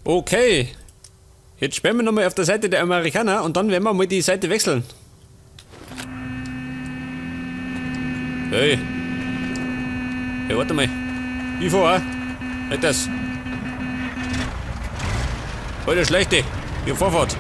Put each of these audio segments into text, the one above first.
Okay. Jetzt sperren wir nochmal auf der Seite der Amerikaner und dann werden wir mal die Seite wechseln. Hey. Hey, warte mal. Ich fahr auch. Nicht das. Alter, Schlechte. Ich hab Vorfahrt.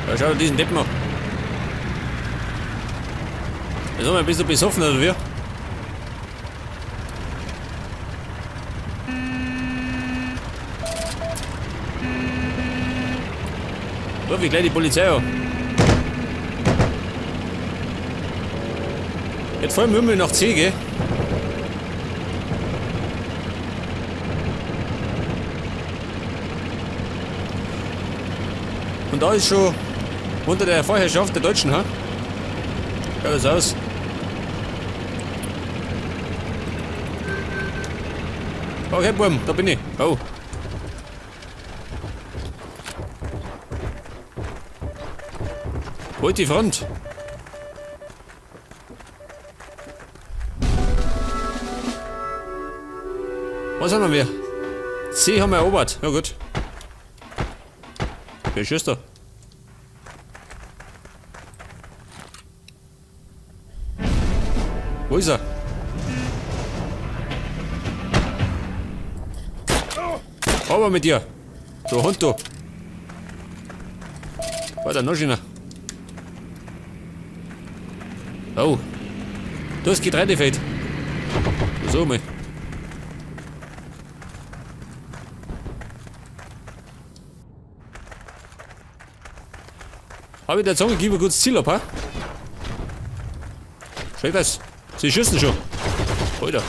Ja, schau dir diesen Deppen an. Sag mal, bist du besoffen oder wie? Ruf ich gleich die Polizei an. Jetzt fahren wir nach C, gell? Und da ist schon unter der Vorherrschaft der Deutschen, ha? Schaut das aus. Okay, Buben, da bin ich. Oh. Holt die Front. Was haben wir? C haben wir erobert. Ja gut. Wer schießt da? Wo ist er? Aber mit dir. Du Hund, du. Warte, noch schöner. Oh. Du hast Getreidefeld. So mal. Habe ich der Zunge gegeben, gutes Ziel ab, ha? Schau das. Sie schießen schon. Alter.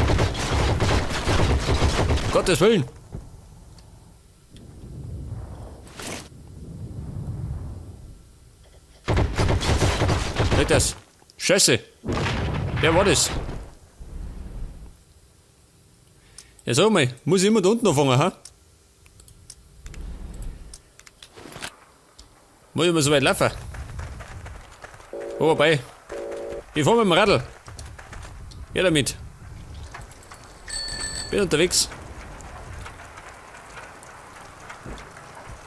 Gottes Willen. Schau das. Scheiße. Wer war das? Ja, sag mal, muss ich immer da unten anfangen, ha? Muss ich immer so weit laufen? Oh, wobei. Ich fahr mit dem Radl. Geh damit. Bin unterwegs.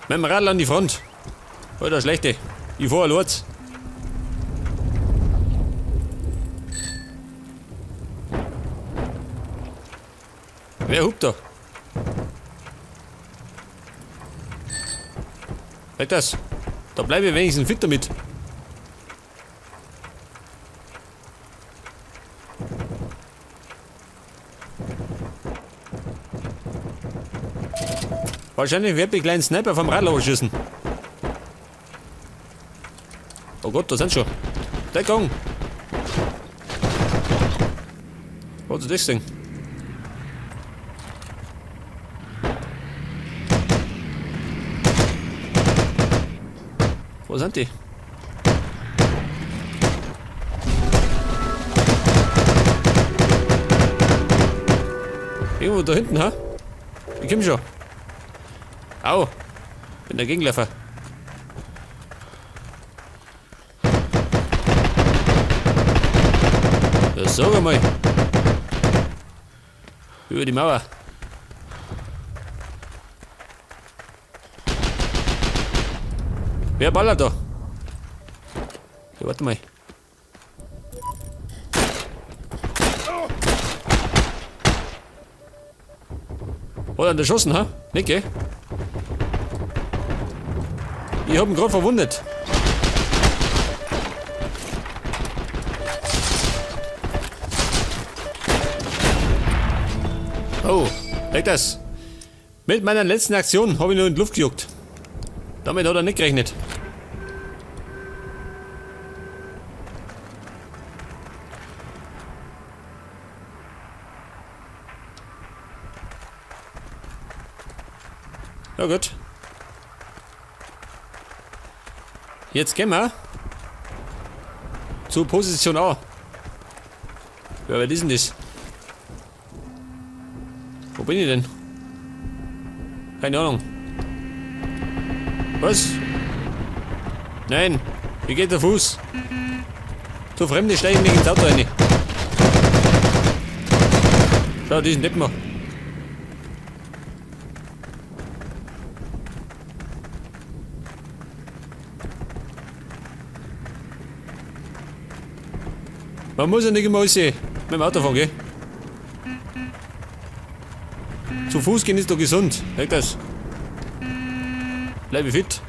Mit dem Radl an die Front. Alter, Schlechte. Ich fahr allein. Wer hupt da? Halt das. Da bleibe ich wenigstens fit damit. Wahrscheinlich wird ich einen kleinen Sniper vom Radl schießen. Oh Gott, da sind schon. Deckung! Was ist das Ding? Wo sind die? Irgendwo da hinten, ha? Ich komm schon. Au! Bin der Gegenläufer. Ja, sag einmal. Über die Mauer. Wer ballert da? Ja, warte mal. Hat er ihn erschossen, ha? Nicht, gell? Ich hab ihn gerade verwundet. Oh, leg das. Mit meiner letzten Aktion habe ich nur in die Luft gejuckt. Damit hat er nicht gerechnet. Ja gut. Jetzt gehen wir zur Position A. Ja, wer ist denn das? Wo bin ich denn? Keine Ahnung. Was? Nein, wie geht der Fuß? Du Fremde steigen nicht ins Auto rein. Schau diesen Deppen mal. Man muss ja nicht immer aussehen. Mit dem Auto fahren, gell? Zu Fuß gehen ist doch gesund. Hört das? Bleibe fit.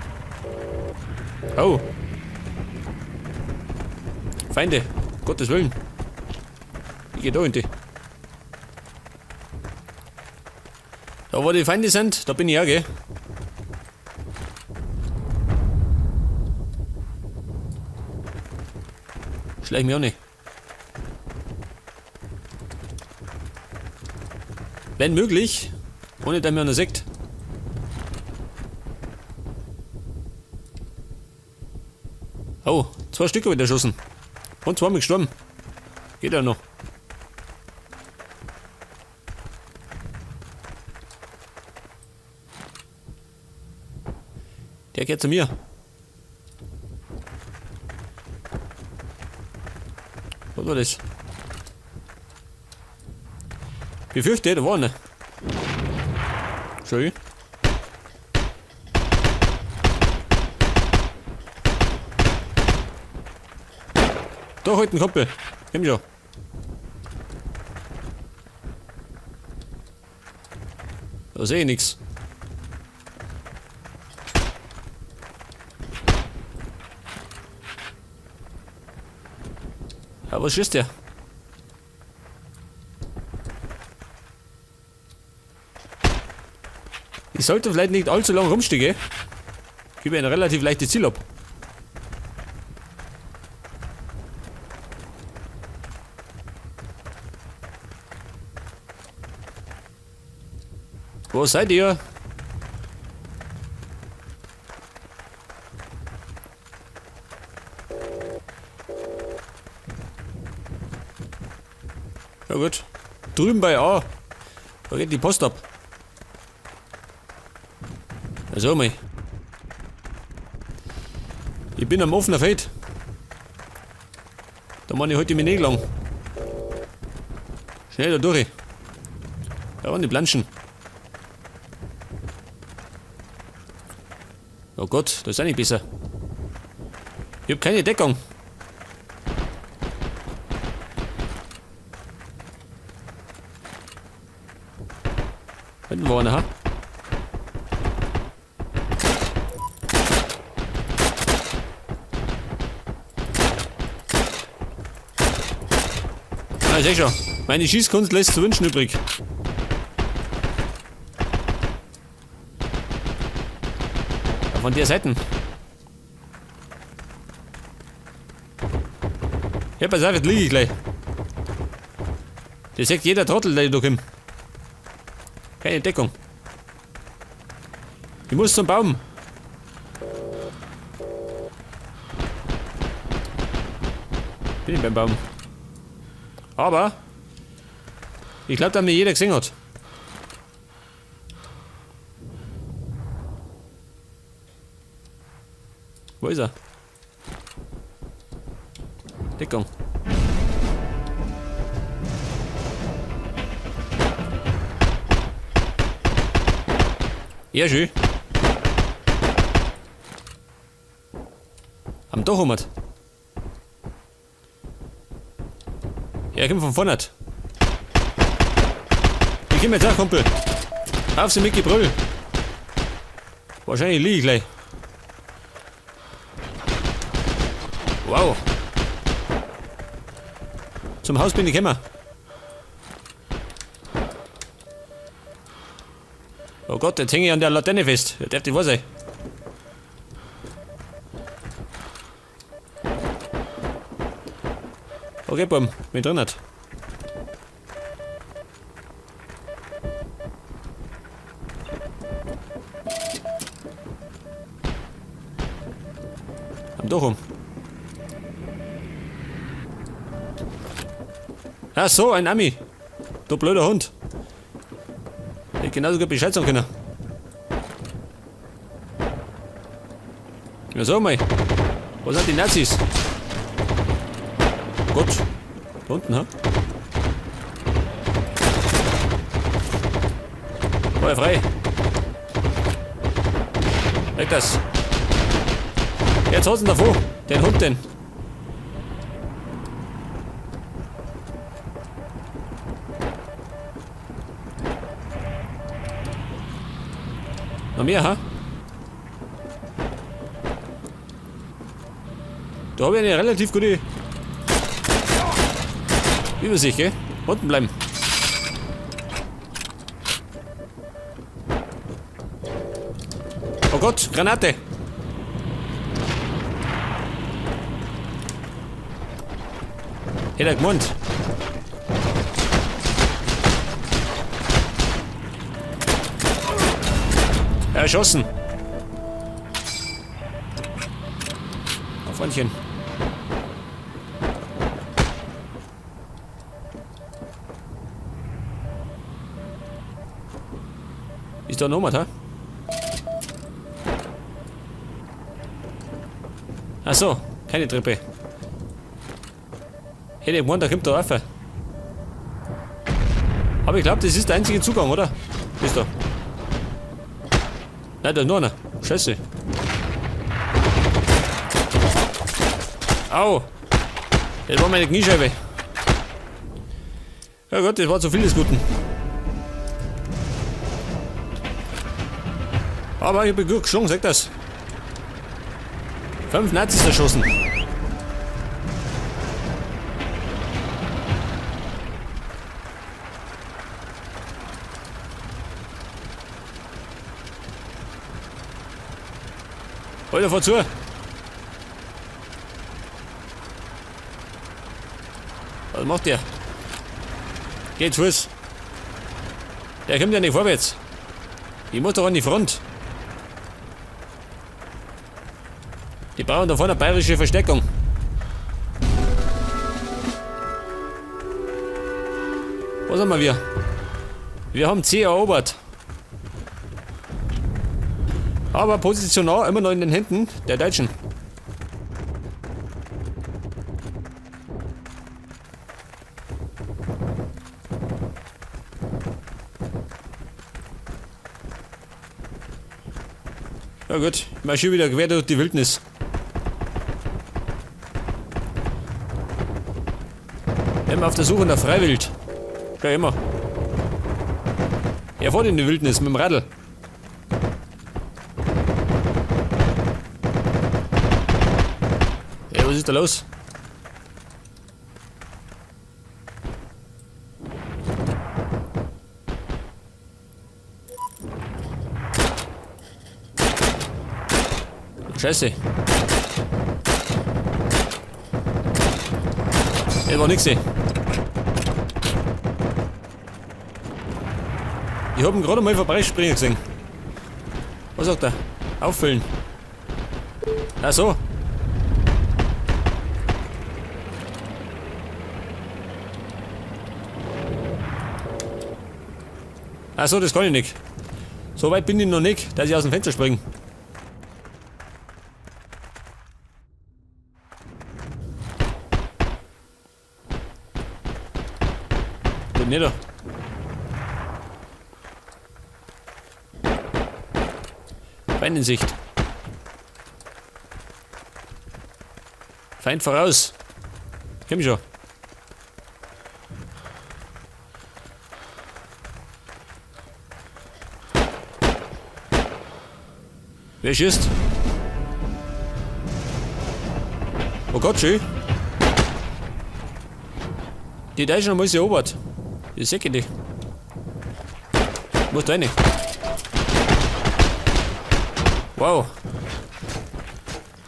Oh. Feinde. Gottes Willen. Ich geh da hinten. Da wo die Feinde sind, da bin ich auch, gell? Schleich mich auch nicht. Wenn möglich, ohne dass mir einer sagt. Oh, 2 Stück wieder erschossen. Und 2 mit gestorben. Geht ja noch. Der gehört zu mir. Was war das? Befürchte, da war eine. Schön. Da halt ein Kumpel. Komm schon. Da sehe ich nichts. Aber was schießt der? Ich sollte vielleicht nicht allzu lang rumstehen. Ich gebe ein relativ leichtes Ziel ab. Wo seid ihr? Ja gut. Drüben bei A. Da geht die Post ab. Also mal. Ich bin am offenen Feld. Da mache ich heute meine Nägel lang. Schnell da durch. Da waren die Planschen. Oh Gott, das ist auch nicht besser. Ich hab keine Deckung. Hinten war einer, ha? Ah, ich seh schon. Meine Schießkunst lässt zu wünschen übrig. Ja, von der Seite. Ja, pass auf, jetzt liege ich gleich. Das sagt jeder Trottel, der da kommt. Keine Deckung. Ich muss zum Baum. Bin ich beim Baum. Aber ich glaube, dass mir jeder gesehen hat. Wo ist er? Deckung. Ja, schön. Am Dach hummert. Ja, komm von vorne. Ich komm jetzt auch, Kumpel. Auf sie mit Gebrüll. Wahrscheinlich liege ich gleich. Wow. Zum Haus bin ich gekommen. Oh Gott, jetzt hänge ich an der Laterne fest. Das darf nicht wahr sein. Okay, Bum, bin drin hat. Am Dach rum. Ach so, ein Ami. Du blöder Hund. Ich genauso gut Bescheid sagen können. Ja, sag mal. Wo sind die Nazis? Gott. Da unten, ha? Feuer frei. Weg das. Jetzt hast du ihn davor. Den Hund denn. Noch mehr, ha? Da habe ich eine relativ gute Übersicht, gell? Unten bleiben. Oh Gott, Granate! Hätte er gemeint. Erschossen. Auf Freundchen. Ist da noch was, ha? Ach so, keine Treppe. Hätte ich gemeint, da kommt der Waffe. Aber ich glaube, das ist der einzige Zugang, oder? Ist da. Nein, da ist noch einer. Scheiße. Au! Das war meine Kniescheibe. Ja Gott, das war zu viel des Guten. Aber ich bin gut geschlagen, sag das. 5 Nazis erschossen. Alter, fahr zu. Was macht der? Geht Fuß. Der kommt ja nicht vorwärts. Ich muss doch an die Front. Die brauchen da vorne eine bayerische Versteckung. Was haben wir? Wir haben C erobert. Aber positional immer noch in den Händen der Deutschen. Ja gut, ich marschiere wieder quer durch die Wildnis. Immer auf der Suche nach Freiwild. Ja, immer. Er fährt in die Wildnis mit dem Radl. Ja, was ist da los? Scheiße. Das war nix. Ich hab ihn gerade mal vorbeispringen gesehen. Was sagt er? Auffüllen. Ach so. Ach so, das kann ich nicht. So weit bin ich noch nicht, dass ich aus dem Fenster springe. Bin nicht da. Feind in Sicht. Feind voraus. Komm schon. Wer schießt? Oh Gott, schön. Die Deutschen haben alles erobert. Das sehe ich nicht. Muss rein. Wow.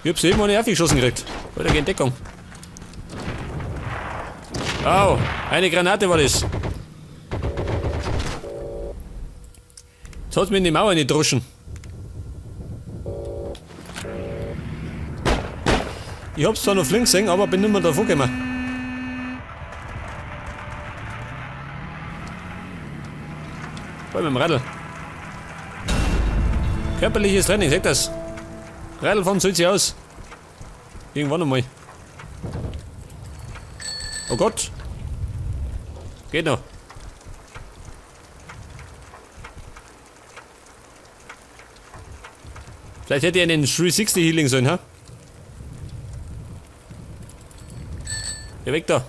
Ich hab's eben eine aufgeschossen gekriegt. Oder gegen Deckung. Wow, eine Granate war das. Jetzt hat's mir in die Mauer nicht droschen. Ich hab's zwar noch flink gesehen, aber bin nicht mehr davor gekommen. Voll mit dem Radl. Körperliches Training, seht das? Radlfahren zahlt sich aus. Irgendwann einmal. Oh Gott. Geht noch. Vielleicht hätte ich einen 360 Healing sollen, ha? Geh weg da.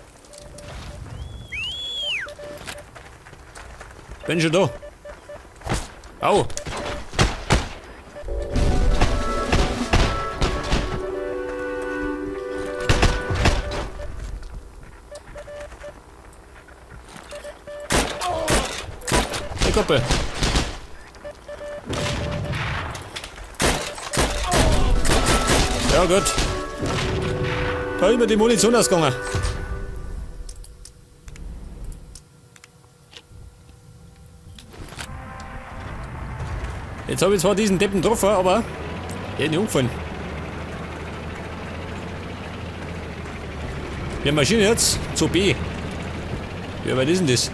Bin schon da. Au. Eine Kuppel. Ja gut. Da ist mir die Munition ausgegangen. Jetzt habe ich zwar diesen Deppen getroffen, aber der ist nicht umgefallen. Wir marschieren jetzt zu B. Ja, was ist denn das?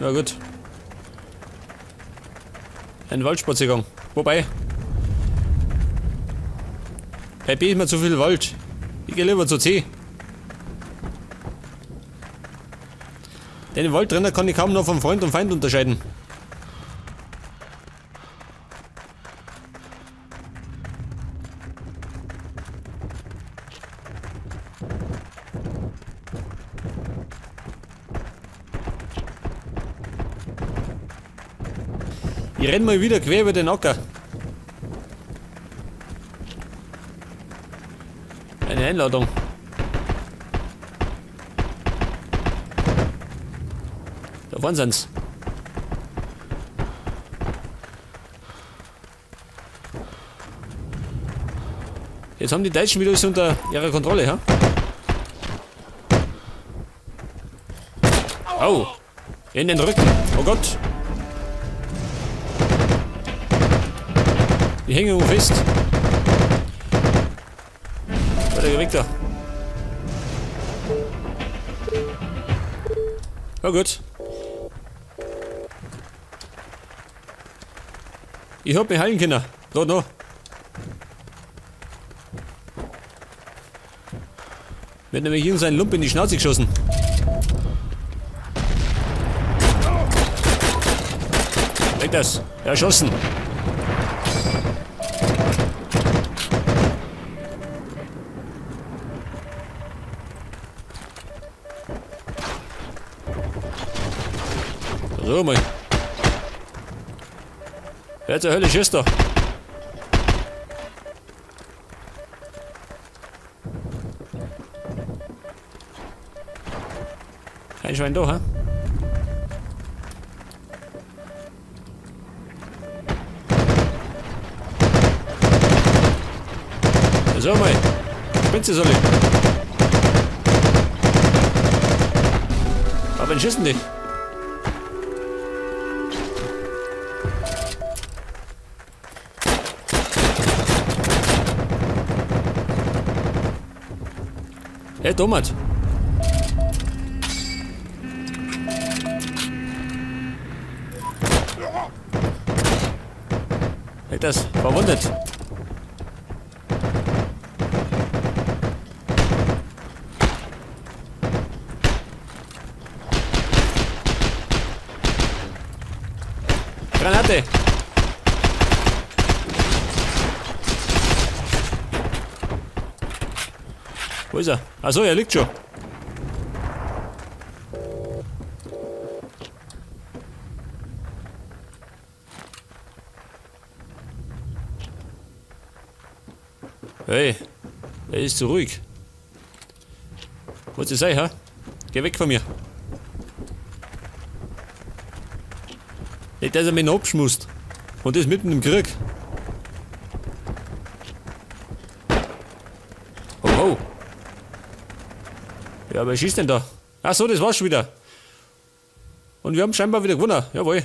Na gut. Ein Waldspaziergang. Wobei. Bei B ist mir zu viel Wald. Ich gehe lieber zu C. Den Wald drinnen kann ich kaum noch von Freund und Feind unterscheiden. Ich renn mal wieder quer über den Acker. Eine Einladung. Da vorne sind's. Jetzt haben die Deutschen wieder alles unter ihrer Kontrolle, ha? Au! In den Rücken. Oh Gott! Die hängen irgendwo fest. War der weg da. Ja gut. Ich hab mich heilen können. Da noch. Mir hat nämlich irgendein Lump in die Schnauze geschossen. Weg das. Erschossen. So mal. Wer zur Hölle schießt da? Kein Schwein da, ha? So mal. Spitze soll ich. Aber wen schießen die? Hey, Thomas. Hey, das verwundet. Granate. Wo ist er? Achso, er liegt schon. Hey, er ist zu ruhig. Was ist das, ha? Geh weg von mir. Nicht, dass er mich noch abschmust. Und das mitten im Krieg. Oh, oh. Ja, wer schießt denn da? Ach so, das war's schon wieder. Und wir haben scheinbar wieder gewonnen. Jawohl.